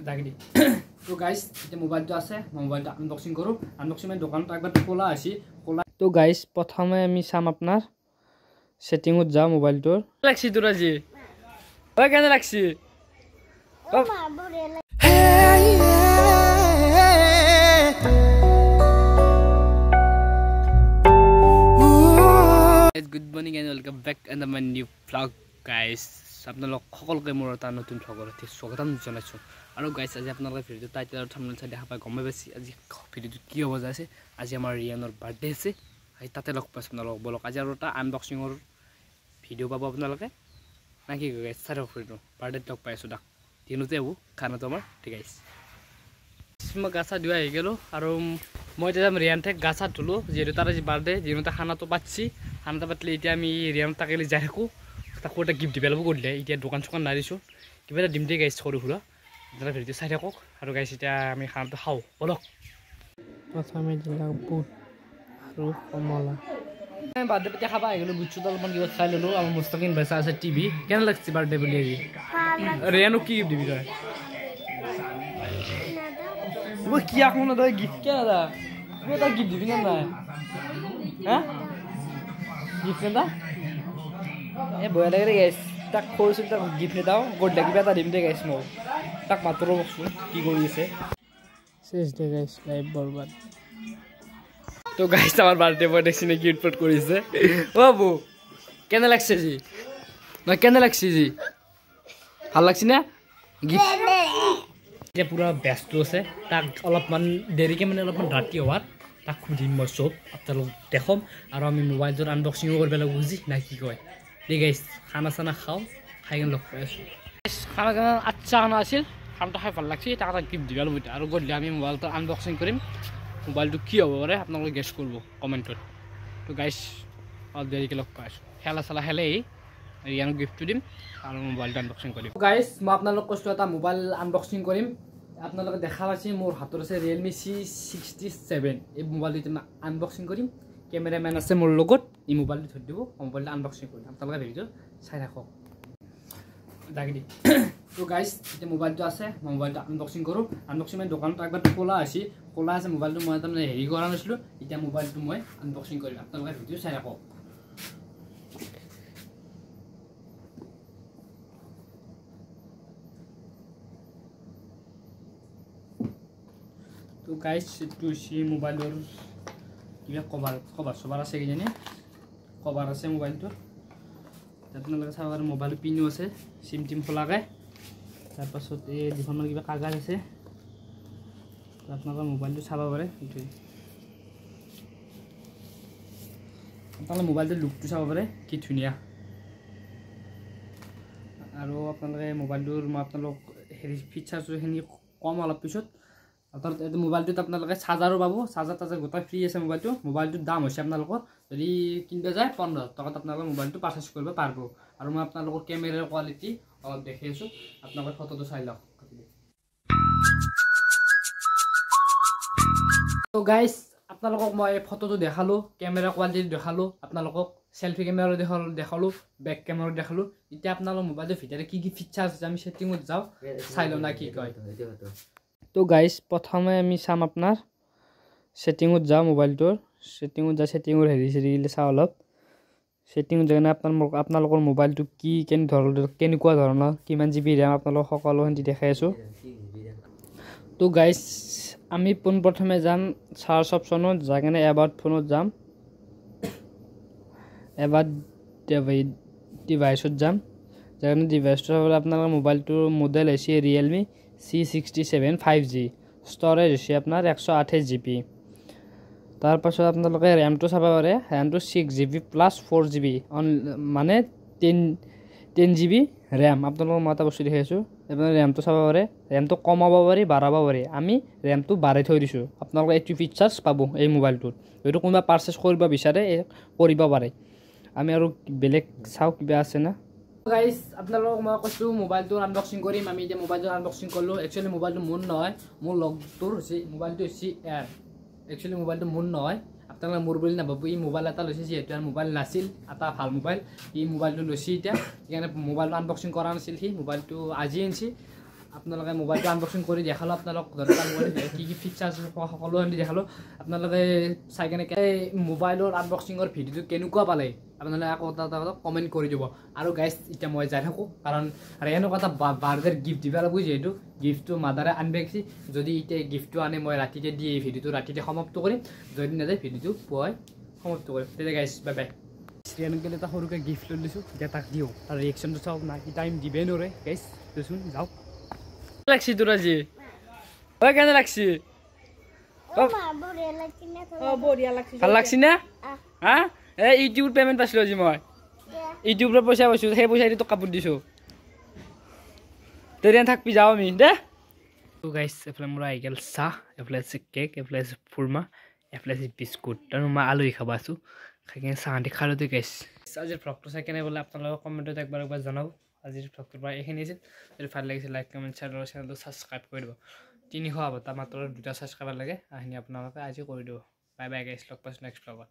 দাগি তো গাইস এটা মোবাইলটো আছে মোবাইলটো আনবক্সিং কৰো আনবক্সিং মানে দোকানত একবাৰ খোলা আছে খোলা তো গাইস প্ৰথমে আমি চাম আপোনাৰ সেটিংত যাও মোবাইলটোৰ লাগছি তোৰ আজি ওই কেনে লাগছি ও মাবুৰে Good morning and welcome back in my new vlog guys আপোনালোক সকলোকে মোৰ এটা নতুন ভ্লগত স্বাগতম জনাইছো আৰু গাইস আজি আপোনালোকে ভিডিও টাইটেল আৰু থাম্বনেল চাই দেখা পাই গম পাইছে আজি ভিডিওটো কি হ'ব যাইছে আজি আমাৰ ৰিয়ানৰ বাৰ্থডে আছে আই তাতে লগ পাইছো আপোনালোক বলক আজি আৰু এটা আনবক্সিংৰ ভিডিও পাব আপোনালোকে নাকি গাইস চাই ভিডিও বাৰ্থডে লগ পাইছো দাক দিনতে হ'ব খানাটো আমাৰ ঠিক আছে মই গাছা দিও আহি গেলো আৰু মই যাম ৰিয়ান ঠেক গাছা ধুলো যেহেতু তাৰ আজি বাৰ্থডে দিনতে খানাটো পাচ্ছি খানাটা পাতলে এতিয়া আমি ৰিয়ান তাকেলি যাই থাকো তাকো এটা গিফট দিবেলাব কৰিলে এতিয়া দোকান চোকান নাৰিছো কিবা এটা দিম দে গাইছ সৰু সুৰা যাৰা ভিডিও চাই থাকক আৰু গাইছ এতিয়া আমি খানাটো খাও বলক প্ৰথমে দিলা বুট আৰু কমলা আমি বাৰ্থডে পেটা খাবা আহি গলো বুটছু অলপমান কিবা খাই ললো আৰু মুস্তাকিন ভাইছা আছে টিভি কেন লাগছে বাৰ্থডে বুলি আজি ৰিয়ানক কি গিফট দিবি তই वो क्या कोन दा गिफ्ट क्या दा वो दा गिफ्ट दिबिना ना हैं गिफ्ट ना ए भय लागे रे गाइस ताक खोरसु ताक गिफ्ट ने दाও गोड लागिबा ता दिम दे गाइस मो ताक मात्र बसु की কৰি আছে শেষ দে গাইস লাইভ বৰবাদ তো গাইস আমাৰ বাৰ্থডে বয় দেখছিনে গিফট পট কৰিছে ও বাবু কেনে লাগছে জি না কেনে লাগছে জি ভাল লাগছে না গিফট যে পুরা ব্যস্ত আছে তাক অলপমান দেৰিকে মানে অলপমান ৰাতি হোৱাৰ তাক খুদিম মই সব আপোনালোক দেখম আৰু আমি মোবাইলটোৰ আনবক্সিং কৰিব লাগিব বুজি না কি কয় ঠিক গাইস খানা সানা খাও খাই গন লগ পাইছো খানা আচ্ছা খানা আছিল খানাটো খাই ভাল লাগছি তাক গিফট দিবাল মই আৰু গলি আমি মোবাইলটো আনবক্সিং কৰিম মোবাইলটো কি হ'ব পাৰে আপোনালোকে গেছ কৰিব কমেন্টত তো গাইস অলপ দেৰিকে লগ পাইছো খেলা চলা খেলেই ৰিয়ানক গিফট দিম আৰু মোবাইলটো আনবক্সিং কৰিম গাইস মই আপোনালোক কষ্ট এটা মোবাইল আনবক্সিং কৰিম আপোনালোকে দেখা পাইছে মোৰ হাতৰ আছে Realme C67 এই মোবাইলটো মই আনবক্সিং কৰিম ক্যামেৰাম্যান আছে মোৰ লগত এই মোবাইলটো ধৰি দিব মোবাইলটো আনবক্সিং কৰিম আপোনালোকে ভিডিও চাই থাকক দাগি তো গাইস এটা মোবাইলটো আছে মোবাইলটো আনবক্সিং কৰো আনবক্সিং মানে দোকানত একবাৰ খোলা আছে মোবাইলটো মই তাৰমানে হেৰি কৰা নাছিলো এতিয়া মোবাইলটো মই আনবক্সিং কৰিম আপোনালোকে ভিডিও চাই থাকক तो गाइस टू सी मोबाइल और किबा कवर सबार আছে কি জানি কভার আছে মোবাইলটো আপোনালোকে চাবৰ মোবাইল পিনো আছে সিম টিম খোলাকে তাৰ পাছত এই দুখনৰ কিবা কাগজ আছে আপোনালোকে মোবাইলটো চাব পাৰে এইটো আপোনালোকে মোবাইলটো লুকটো চাব পাৰে কি ধুনিয়া আৰু আপোনালোকে মোবাইলটোৰ মই আপোনালোক হেৰি ফিচাৰছখিনি কম অলপ পিছত অৰ্থাৎ এই মোবাইলটো আপোনালোকে চাৰ্জাৰো পাব চাৰ্জাৰ গোটা ফ্ৰী আছে মোবাইলটোৰ দাম হৈছে আপোনালোকৰ যদি কিনবা যায় 15 টকাত আপোনালোকে মোবাইলটো পাৰচেজ কৰিব পাৰিব আৰু মই আপোনালোকৰ ক্যামেৰাৰ কোৱালিটি অলপ দেখাই আছো আপোনালোকে ফটোটো চাই লওক তো গাইস আপোনালোকক মই ফটোটো দেখালো ক্যামেৰা কোৱালিটি দেখালো আপোনালোকক সেলফি ক্যামেৰা দেখালো ব্যাক ক্যামেৰা দেখালো এতিয়া আপোনালোকৰ মোবাইলটোৰ ভিতৰত কি কি ফিচাৰ আছে আমি সেটিংত যাও চাই লও না কি কয় তো গাইস প্ৰথমে আমি চাম আপোনাৰ সেটিংত যাও মোবাইলটোৰ সেটিংত যা সেটিংৰ হেৰি হেৰিলে চাও অলপ সেটিং জানা আপোনালোকৰ মোবাইলটো কি কেনেকুৱা ধৰণৰ কিমান জিবি RAM আপোনালোক সকলো হিন্দি দেখাই আছো তো গাইস আমি প্ৰথমে যাম চাৰ্জ অপচনত জাগানে এবাউট ফোনত যাম এবাউট ডিভাইসত যাম জাগানে ডিভাইসটো আপোনালোকৰ মোবাইলটোৰ মডেল হৈছে Realme C67 5G storage আছে আপোনাৰ 128 GB তাৰ পাছত আপোনালোকে RAM টো চাব পাৰে RAM টো 6GB plus 4GB মানে 10 GB RAM আপোনালোকক মই এটা বস্তু দেখাইছো আপোনাৰ RAM টো চাব পাৰে RAM টো কমাব পাৰি বাঢ়াব পাৰি আমি RAM টো বাঢ়াই থৈ দিছো আপোনালোকে এইটো ফিচাৰ্স পাব এই মোবাইলটোত যদি কোনোবা পাৰচেজ কৰিব বিচাৰে কৰিব পাৰে আমি আৰু বেলেগ চাও কিবা আছে না গাইস আপোনালোকক মই কৈছো মোবাইলটো আনবক্সিং কৰিম আমি যে মোবাইলটো আনবক্সিং কৰলো একচুয়ালি মোবাইলটো মোৰ নহয় মোৰ লগটোৰ হৈছে মোবাইলটো হৈছে এয়াৰ একচুয়ালি মোবাইলটো মোৰ নহয় আপোনালোকে মোৰ বুলি নাভাবো এই মোবাইল এটা লৈছে যেহেতু আর মোবাইল নাছিল এটা ভাল মোবাইল এই মোবাইলটো লৈছে এতিয়া ইয়ানে মোবাইলটো আনবক্সিং কৰা নাছিল সি মোবাইলটো আজি আনছি আপোনালোকে মোবাইলটো আনবক্সিং কৰি দেখালোঁ আপোনালোক কি কি ফিচাৰ্ছ সকলো আমি দেখালোঁ আপোনালোকে চাই কেনে মোবাইলৰ আনবক্সিঙৰ ভিডিঅ'টো কেনেকুৱা পালে আপোনালোকে আকৌ এটা কমেণ্ট কৰি দিব আৰু গাইজ এতিয়া মই যাই থাকোঁ কাৰণ এনেকুৱা এটা বাৰ্থডেৰ গিফ্ট দিব লাগিব যিহেতু গিফ্টটো মাদাৰে আনবেছি যদি এতিয়া গিফ্টটো আনে মই ৰাতিতে দি এই ভিডিঅ'টো ৰাতিতে সমাপ্ত কৰিম যদি নাযায় ভিডিঅ'টো পুৱাই সমাপ্ত কৰিম তেতিয়া গাইজ বাই বাই শ্ৰীয়ানকে এটা সৰুকৈ গিফ্ট লৈ লৈছোঁ এতিয়া তাক দিওঁ তাৰ ৰিয়েকশ্যনটো চাওক নাই টাইম দিবই নোৱাৰে গাইজ দেচোন যাওক লাগছি তোৰ আজি ঐ কেনে লাগছি ভাল লাগছি না হা এই ইউটিউবত পেমেণ্ট পাইছিলোঁ আজি মই ইউটিউবৰ পইচা পাইছোঁ সেই পইচা দি তোক কাপোৰ দিছোঁ তেৰিয়ান থাকবি যাওঁ আমি দে গাইজ এফালে মোৰ আহি গ'ল চাহ এফালে আছে কেক এফালে আছে ফুৰমা এফালে আছে বিস্কুট আৰু মই আলহী খাব আছোঁ খাই কিনে চাহ দি খালোঁ দেই গাইজ আজিৰ ভ্লগটো চাই কেনে বোলে আপোনালোকক কমেণ্টত একবাৰ জনাব আজিৰ ভ্লগটোৰ পৰা এইখিনি আছিল যদি ভাল লাগিছে লাইক কমেণ্ট শ্বেয়াৰ আৰু চেনেলটো ছাবস্ক্ৰাইব কৰি দিব 300 হ'ব তাৰ মাত্ৰ 2টা ছাবস্ক্ৰাইবাৰ লাগে এইখিনি আপোনালোকে আজি কৰি দিব বাই বাই গাইজ লগ পাইছোঁ নেক্সট ভ্লগত